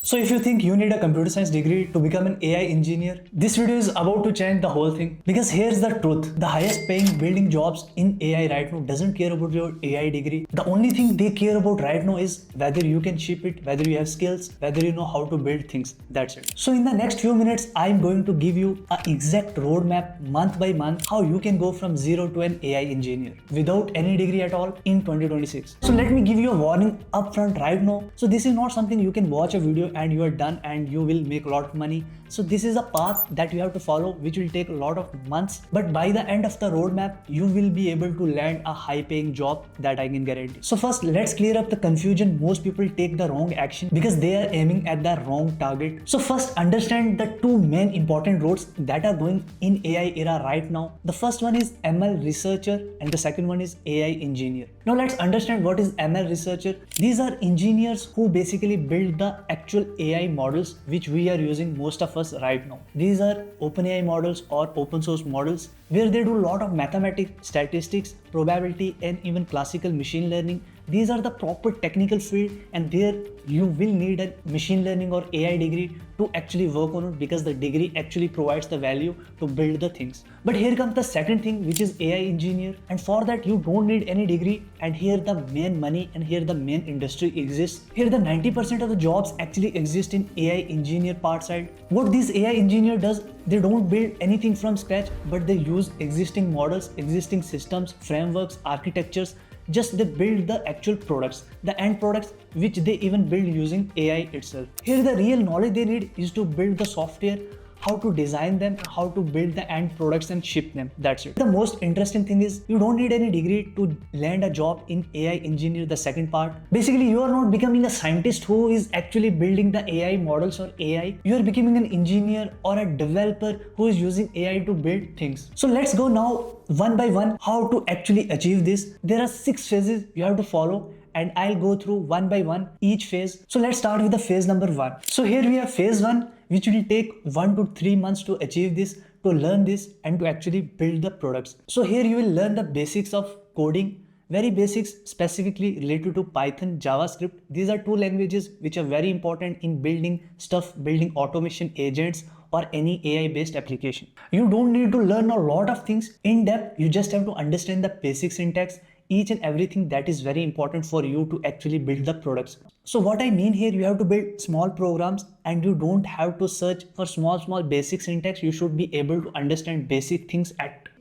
So if you think you need a computer science degree to become an AI engineer, this video is about to change the whole thing. Because here's the truth. The highest paying building jobs in AI right now doesn't care about your AI degree. The only thing they care about right now is whether you can ship it, whether you have skills, whether you know how to build things. That's it. So in the next few minutes, I'm going to give you an exact roadmap month by month how you can go from zero to an AI engineer without any degree at all in 2026. So let me give you a warning upfront right now. So this is not something you can watch a video and you are done and you will make a lot of money. So this is a path that you have to follow, which will take a lot of months, but by the end of the roadmap you will be able to land a high paying job, that I can guarantee. So first, let's clear up the confusion. Most people take the wrong action because they are aiming at the wrong target. So first, understand the two main important roles that are going in AI era right now. The first one is ML researcher and the second one is AI engineer. Now let's understand what is ML researcher. These are engineers who basically build the actual AI models which we are using, most of us right now. These are OpenAI models or open source models where they do a lot of mathematics, statistics, probability and even classical machine learning. These are the proper technical field, and there you will need a machine learning or AI degree to actually work on it, because the degree actually provides the value to build the things. But here comes the second thing, which is AI engineer, and for that you don't need any degree, and here the main money and here the main industry exists. Here the 90% of the jobs actually exist in AI engineer part side. What this AI engineer does, they don't build anything from scratch, but they use existing models, existing systems, frameworks, architectures. Just they build the actual products, the end products, which they even build using AI itself. Here the real knowledge they need is to build the software, how to design them, how to build the end products and ship them. That's it. The most interesting thing is you don't need any degree to land a job in AI engineer, the second part. Basically, you are not becoming a scientist who is actually building the AI models or AI. You are becoming an engineer or a developer who is using AI to build things. So let's go now one by one how to actually achieve this. There are 6 phases you have to follow, and I'll go through one by one each phase. So let's start with the phase number 1. So here we have phase 1, which will take 1 to 3 months to achieve this, to learn this and to actually build the products. So here you will learn the basics of coding, very basics specifically related to Python, JavaScript. These are 2 languages which are very important in building stuff, building automation agents or any AI based application. You don't need to learn a lot of things in depth. You just have to understand the basic syntax, each and everything that is very important for you to actually build the products. So what I mean here, you have to build small programs and you don't have to search for small basic syntax. You should be able to understand basic things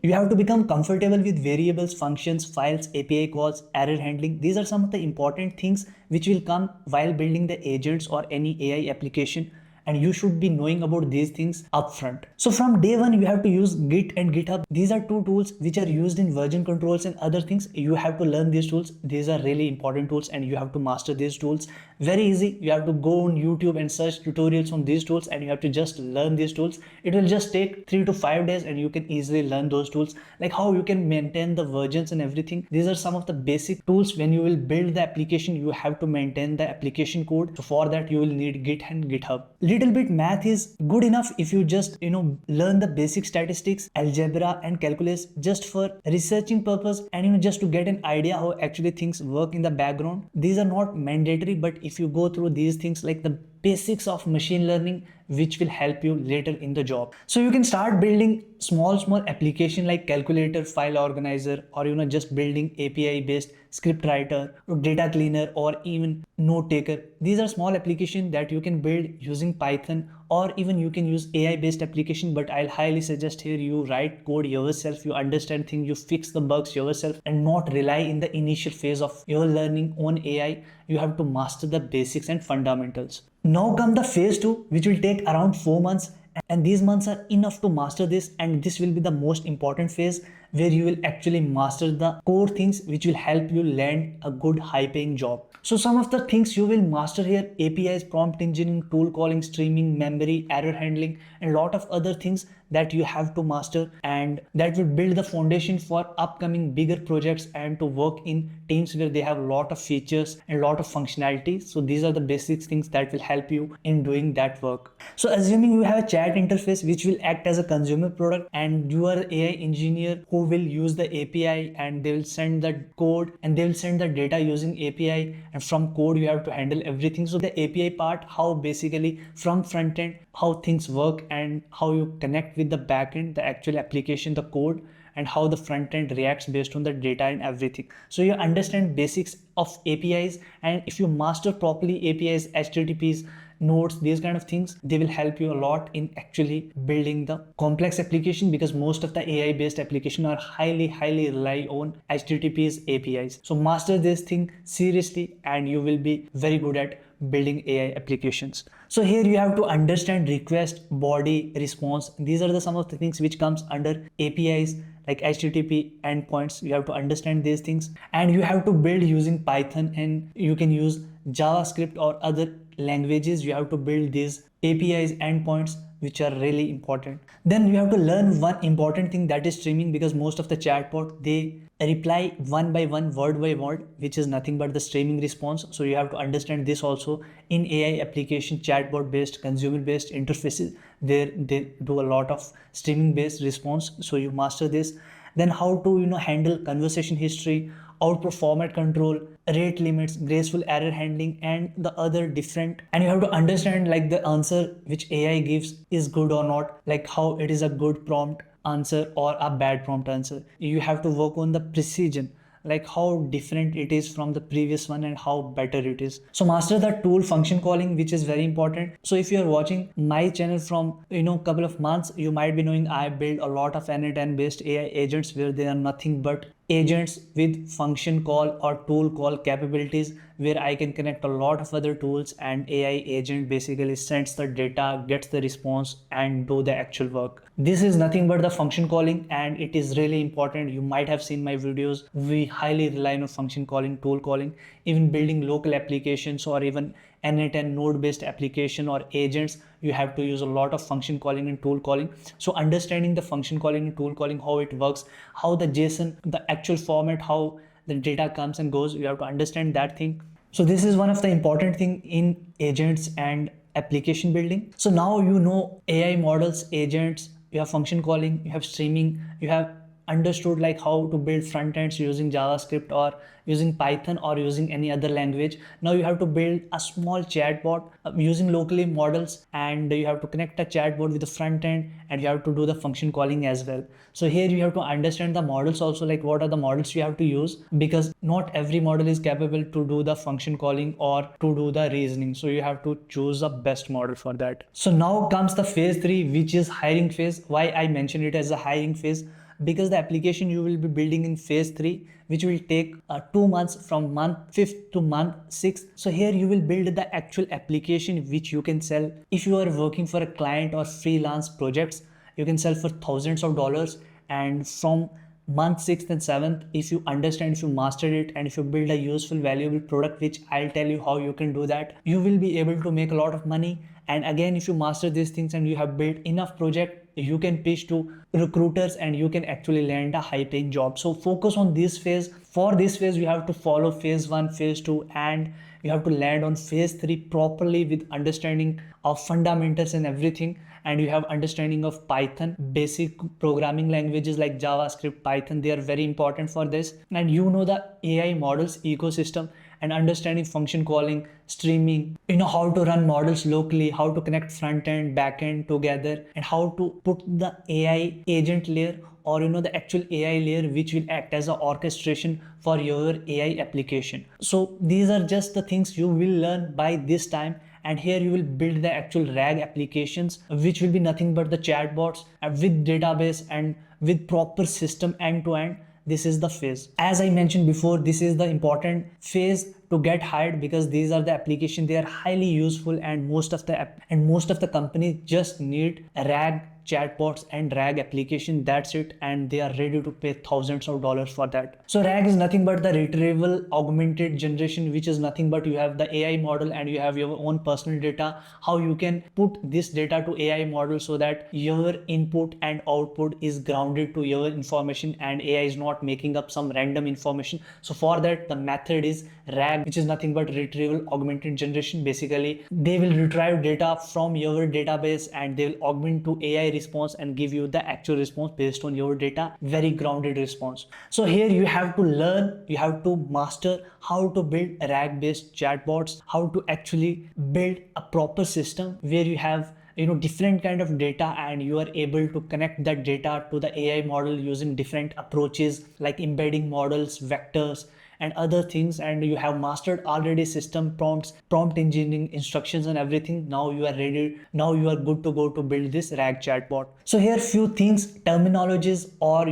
you have to become comfortable with variables, functions, files, API calls, error handling. These are some of the important things which will come while building the agents or any AI application, and you should be knowing about these things upfront. So from day 1 you have to use Git and GitHub. These are 2 tools which are used in version controls and other things. You have to learn these tools. These are really important tools and you have to master these tools. Very easy. You have to go on YouTube and search tutorials on these tools and you have to just learn these tools. It will just take 3 to 5 days and you can easily learn those tools, like how you can maintain the versions and everything. These are some of the basic tools. When you will build the application, you have to maintain the application code. So for that you will need Git and GitHub. Little bit math is good enough if you just learn the basic statistics, algebra and calculus just for researching purpose and just to get an idea how actually things work in the background. These are not mandatory, but if you go through these things like the basics of machine learning, which will help you later in the job. So you can start building small application like calculator, file organizer, or just building API based script writer, or data cleaner, or even note taker. These are small applications that you can build using Python, or even you can use AI based application, but I'll highly suggest here you write code yourself, you understand things, you fix the bugs yourself and not rely in the initial phase of your learning on AI. You have to master the basics and fundamentals. Now come the phase 2, which will take around 4 months, and these months are enough to master this, and this will be the most important phase where you will actually master the core things which will help you land a good high paying job. So some of the things you will master here: APIs, prompt engineering, tool calling, streaming, memory, error handling, and a lot of other things that you have to master, and that will build the foundation for upcoming bigger projects and to work in teams where they have a lot of features and a lot of functionality. So these are the basic things that will help you in doing that work. So assuming you have a chat interface which will act as a consumer product, and you are an AI engineer who will use the API and they will send the code and they will send the data using API, and from code you have to handle everything. So the API part, how basically from front end how things work and how you connect with the back end, the actual application, the code, and how the front end reacts based on the data and everything. So you understand basics of APIs, and if you master properly APIs, HTTPs, nodes, these kind of things, they will help you a lot in actually building the complex application, because most of the AI based application are highly rely on HTTPs, APIs. So master this thing seriously and you will be very good at building AI applications. So here you have to understand request, body, response. These are the some of the things which comes under APIs like HTTP endpoints. You have to understand these things, and you have to build using Python, and you can use JavaScript or other languages. You have to build these APIs endpoints, which are really important. Then you have to learn one important thing, that is streaming, because most of the chatbot, they reply one by one, word by word, which is nothing but the streaming response. So you have to understand this also. In AI application, chatbot based, consumer based interfaces, there they do a lot of streaming based response. So you master this. Then how to handle conversation history, output format control, rate limits, graceful error handling, and the other different. And you have to understand like the answer which AI gives is good or not, like how it is a good prompt answer or a bad prompt answer. You have to work on the precision, like how different it is from the previous one and how better it is. So master the tool function calling, which is very important. So if you are watching my channel from couple of months, you might be knowing I build a lot of n8n based AI agents where they are nothing but agents with function call or tool call capabilities, where I can connect a lot of other tools, and AI agent basically sends the data, gets the response, and do the actual work. This is nothing but the function calling, and it is really important. You might have seen my videos. We highly rely on function calling, tool calling, even building local applications or even n8n node based application or agents. You have to use a lot of function calling and tool calling. So understanding the function calling and tool calling, how it works, how the JSON, the actual format, how the data comes and goes, you have to understand that thing. So this is one of the important thing in agents and application building. So now you know AI models, agents, you have function calling, you have streaming, you have understood like how to build front ends using JavaScript or using Python or using any other language. Now you have to build a small chatbot using locally models, and you have to connect a chatbot with the front end, and you have to do the function calling as well. So here you have to understand the models also, like what are the models you have to use, because not every model is capable to do the function calling or to do the reasoning. So you have to choose the best model for that. So now comes the phase 3, which is hiring phase. Why I mention it as a hiring phase? Because the application you will be building in phase 3, which will take 2 months, from month 5th to month 6th. So here you will build the actual application which you can sell. If you are working for a client or freelance projects, you can sell for thousands of dollars. And from month 6th and 7th, if you understand, if you mastered it, and if you build a useful valuable product, which I'll tell you how you can do that, you will be able to make a lot of money. And again, if you master these things and you have built enough project, you can pitch to recruiters and you can actually land a high paying job. So focus on this phase. For this phase, you have to follow phase 1, phase 2, and you have to land on phase 3 properly with understanding of fundamentals and everything. And you have understanding of Python, basic programming languages like JavaScript, Python, they are very important for this. And you know the AI models ecosystem, and understanding function calling, streaming, how to run models locally, how to connect front end, back end together, and how to put the AI agent layer or the actual AI layer, which will act as an orchestration for your AI application. So these are just the things you will learn by this time. And here you will build the actual RAG applications, which will be nothing but the chatbots with database and with proper system end to end. This is the phase. As I mentioned before, this is the important phase to get hired, because these are the applications, they are highly useful, and most of the companies just need RAG chatbots and RAG application. That's it, and they are ready to pay thousands of dollars for that. So RAG is nothing but the retrieval augmented generation, which is nothing but you have the AI model and you have your own personal data. How you can put this data to AI model so that your input and output is grounded to your information and AI is not making up some random information. So for that, the method is RAG, which is nothing but retrieval augmented generation. Basically, they will retrieve data from your database and they will augment to AI response and give you the actual response based on your data, very grounded response. So here you have to learn, you have to master how to build RAG based chatbots, how to actually build a proper system where you have different kind of data and you are able to connect that data to the AI model using different approaches like embedding models, vectors and other things, and you have mastered already system prompts, prompt engineering instructions and everything. Now you are ready, now you are good to go to build this RAG chatbot. So here few things, terminologies or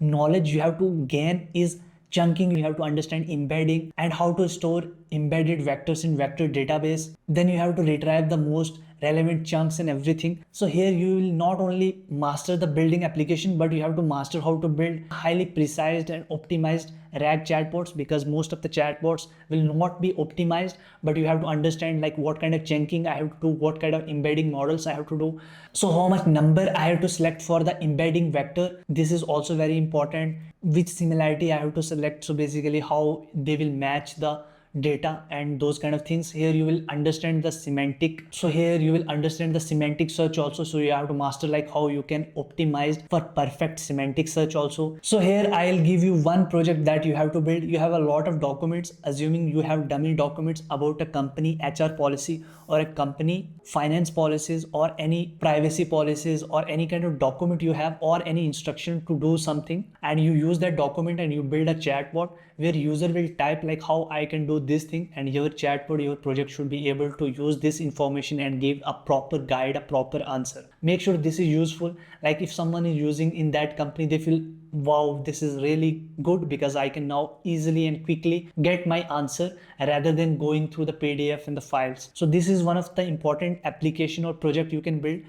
knowledge you have to gain is chunking. You have to understand embedding and how to store embedded vectors in vector database. Then you have to retrieve the most relevant chunks and everything. So here you will not only master the building application, but you have to master how to build highly precise and optimized RAG chatbots, because most of the chatbots will not be optimized, but you have to understand like what kind of chunking I have to do, what kind of embedding models I have to do. So how much number I have to select for the embedding vector. This is also very important. Which similarity I have to select. So basically how they will match the data and those kind of things. Here you will understand the semantic. So here you will understand the semantic search also. So you have to master like how you can optimize for perfect semantic search also. So here I'll give you one project that you have to build. You have a lot of documents, assuming you have dummy documents about a company HR policy or a company finance policies or any privacy policies or any kind of document you have or any instruction to do something, and you use that document and you build a chatbot where user will type like how I can do this thing, and your chatbot, your project should be able to use this information and give a proper guide, a proper answer. Make sure this is useful. Like if someone is using in that company, they feel wow, this is really good because I can now easily and quickly get my answer rather than going through the PDF and the files. So this is one of the important application or project you can build.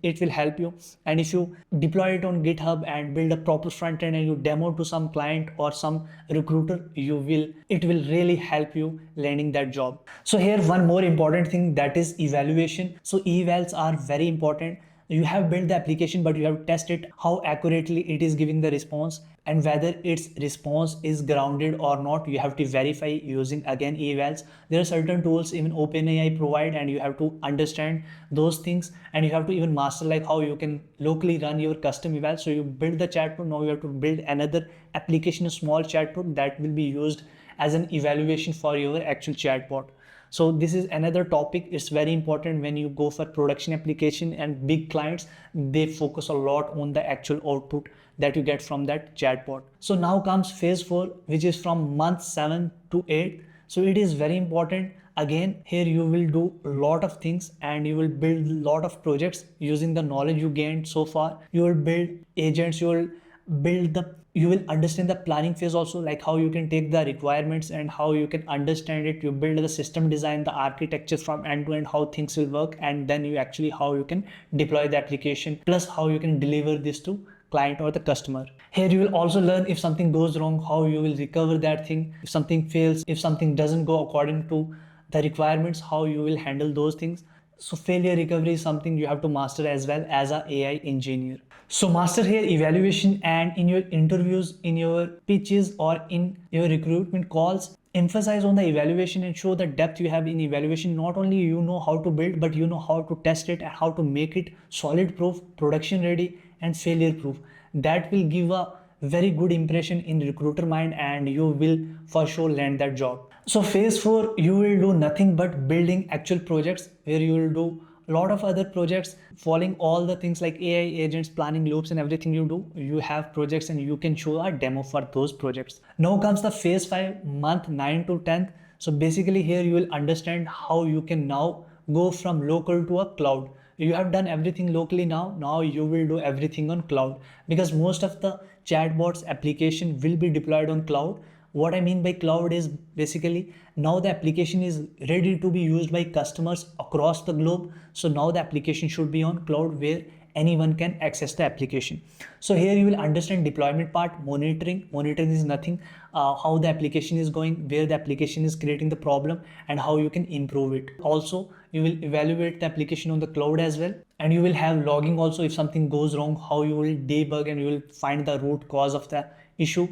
It will help you, and if you deploy it on GitHub and build a proper front end and you demo to some client or some recruiter, it will really help you landing that job. So here one more important thing, that is evaluation. So evals are very important. You have built the application, but you have to test it how accurately it is giving the response and whether its response is grounded or not. You have to verify using again evals. There are certain tools even OpenAI provide, and you have to understand those things, and you have to even master like how you can locally run your custom eval. So you build the chatbot, now you have to build another application, a small chatbot that will be used as an evaluation for your actual chatbot. So this is another topic. It's very important when you go for production application and big clients, they focus a lot on the actual output that you get from that chatbot. So now comes phase 4, which is from month 7 to 8. So it is very important. Again, here you will do a lot of things and you will build a lot of projects using the knowledge you gained so far. You will build agents, you will understand the planning phase also, like how you can take the requirements and how you can understand it. You build the system design, the architecture from end to end, how things will work, and then you actually how you can deploy the application, plus how you can deliver this to client or the customer. Here you will also learn if something goes wrong, how you will recover that thing. If something fails, if something doesn't go according to the requirements, how you will handle those things. So failure recovery is something you have to master as well as an AI engineer. So master here evaluation, and in your interviews, in your pitches or in your recruitment calls, emphasize on the evaluation and show the depth you have in evaluation. Not only you know how to build, but you know how to test it and how to make it solid proof, production ready and failure proof. That will give a very good impression in recruiter mind and you will for sure land that job. So phase 4, you will do nothing but building actual projects where you will do a lot of other projects following all the things like AI agents, planning loops and everything you do. You have projects and you can show a demo for those projects. Now comes the phase 5, month 9 to 10th. So basically here you will understand how you can now go from local to a cloud. You have done everything locally now you will do everything on cloud, because most of the chatbots application will be deployed on cloud. What I mean by cloud is basically now the application is ready to be used by customers across the globe. So now the application should be on cloud where anyone can access the application. So here you will understand deployment part, monitoring. Monitoring is nothing, how the application is going, where the application is creating the problem and how you can improve it. Also, you will evaluate the application on the cloud as well. And you will have logging also if something goes wrong, how you will debug and you will find the root cause of the issue.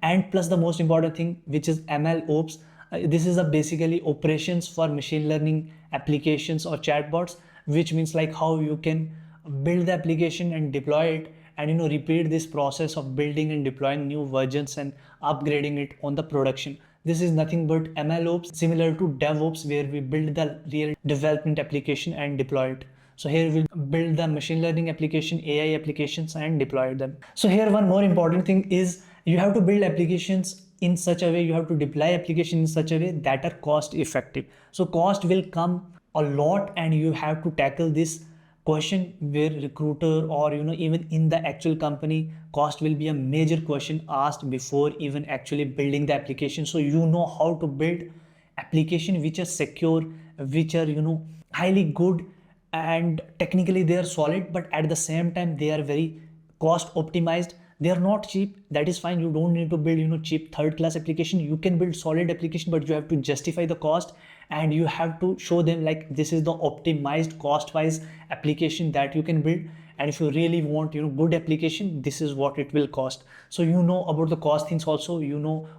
And plus the most important thing, which is ML Ops. This is basically operations for machine learning applications or chatbots, which means like how you can build the application and deploy it, and repeat this process of building and deploying new versions and upgrading it on the production. This is nothing but MLOps, similar to DevOps, where we build the real development application and deploy it. So here we'll build the machine learning application, AI applications, and deploy them. So here one more important thing is you have to build applications in such a way, you have to deploy application in such a way that are cost effective. So cost will come a lot, and you have to tackle this question where recruiter or even in the actual company, cost will be a major question asked before even actually building the application. So how to build application which are secure, which are highly good, and technically they are solid, but at the same time they are very cost optimized. They are not cheap. That is fine. You don't need to build cheap third class application. You can build solid application, but you have to justify the cost, and you have to show them like this is the optimized cost wise application that you can build. And if you really want good application, this is what it will cost. So about the cost things also,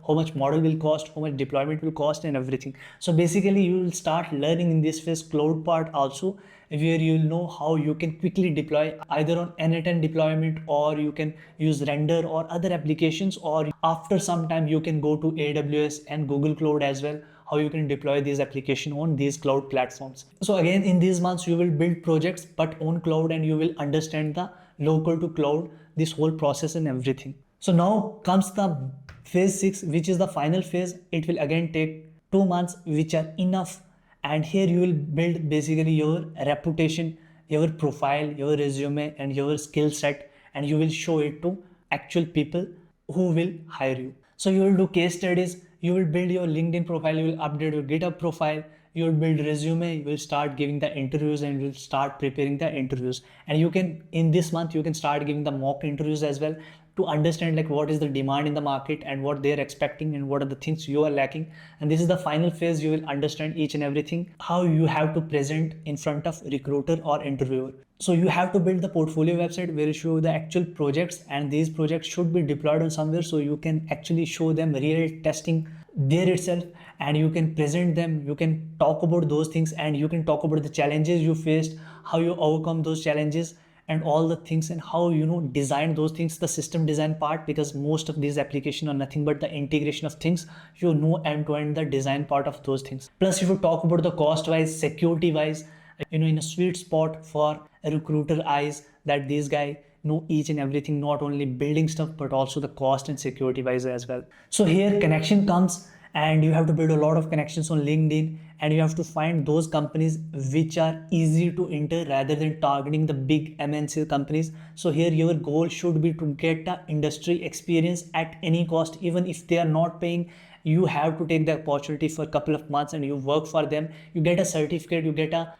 how much model will cost, how much deployment will cost, and everything. So basically you will start learning in this phase cloud part also, where you'll know how you can quickly deploy either on n8n deployment, or you can use render or other applications, or after some time you can go to AWS and Google Cloud as well, how you can deploy these application on these cloud platforms. So again, in these months you will build projects but on cloud, and you will understand the local to cloud, this whole process and everything. So now comes the phase 6, which is the final phase. It will again take 2 months, which are enough. And here you will build basically your reputation, your profile, your resume, and your skill set, and you will show it to actual people who will hire you. So you will do case studies, you will build your LinkedIn profile, you will update your GitHub profile, you will build resume, you will start giving the interviews, and you will start preparing the interviews. And you can, in this month, you can start giving the mock interviews as well, to understand like what is the demand in the market and what they are expecting and what are the things you are lacking. And this is the final phase. You will understand each and everything, how you have to present in front of recruiter or interviewer. So you have to build the portfolio website where you show the actual projects, and these projects should be deployed on somewhere, so you can actually show them real testing there itself, and you can present them, you can talk about those things, and you can talk about the challenges you faced, how you overcome those challenges, and all the things, and how design those things, the system design part, because most of these applications are nothing but the integration of things. End to end the design part of those things. Plus if you talk about the cost wise, security wise, in a sweet spot for a recruiter eyes, that this guy know each and everything, not only building stuff but also the cost and security wise as well. So here connection comes, and you have to build a lot of connections on LinkedIn, and you have to find those companies which are easy to enter rather than targeting the big MNC companies. So here your goal should be to get the industry experience at any cost. Even if they are not paying, you have to take the opportunity for a couple of months and you work for them. You get a certificate, you get a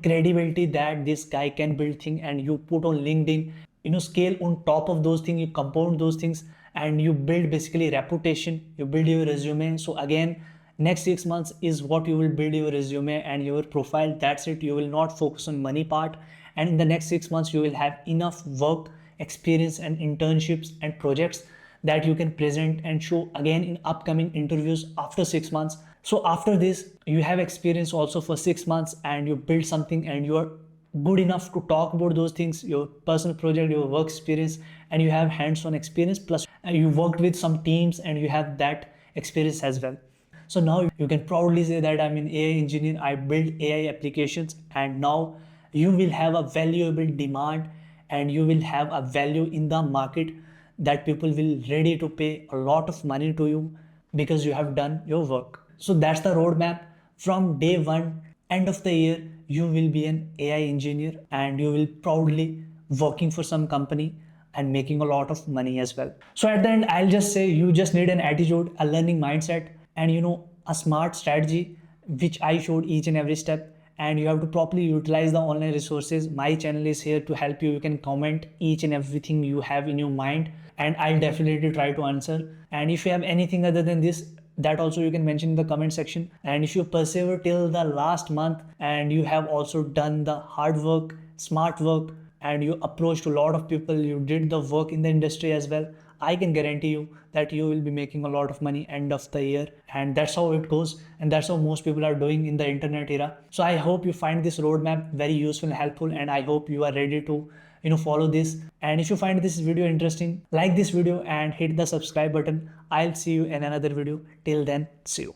credibility that this guy can build thing, and you put on LinkedIn, scale on top of those things, you compound those things, and you build basically reputation, you build your resume. So again, next 6 months is what you will build your resume and your profile. That's it. You will not focus on money part, and in the next 6 months you will have enough work experience and internships and projects that you can present and show again in upcoming interviews after 6 months. So after this, you have experience also for 6 months, and you build something, and you are good enough to talk about those things, your personal project, your work experience, and you have hands-on experience, plus you worked with some teams and you have that experience as well. So now you can proudly say that I'm an AI engineer, I build AI applications, and now you will have a valuable demand, and you will have a value in the market, that people will ready to pay a lot of money to you because you have done your work. So that's the roadmap. From day one, end of the year, you will be an AI engineer, and you will proudly working for some company and making a lot of money as well. So at the end, I'll just say you just need an attitude, a learning mindset, and a smart strategy, which I showed each and every step. And you have to properly utilize the online resources. My channel is here to help you. You can comment each and everything you have in your mind, and I'll definitely try to answer. And if you have anything other than this, that also you can mention in the comment section. And if you persevere till the last month, and you have also done the hard work, smart work, and you approached a lot of people, you did the work in the industry as well, I can guarantee you that you will be making a lot of money end of the year. And that's how it goes. And that's how most people are doing in the internet era. So I hope you find this roadmap very useful and helpful. And I hope you are ready to follow this. And if you find this video interesting, like this video and hit the subscribe button. I'll see you in another video. Till then, see you.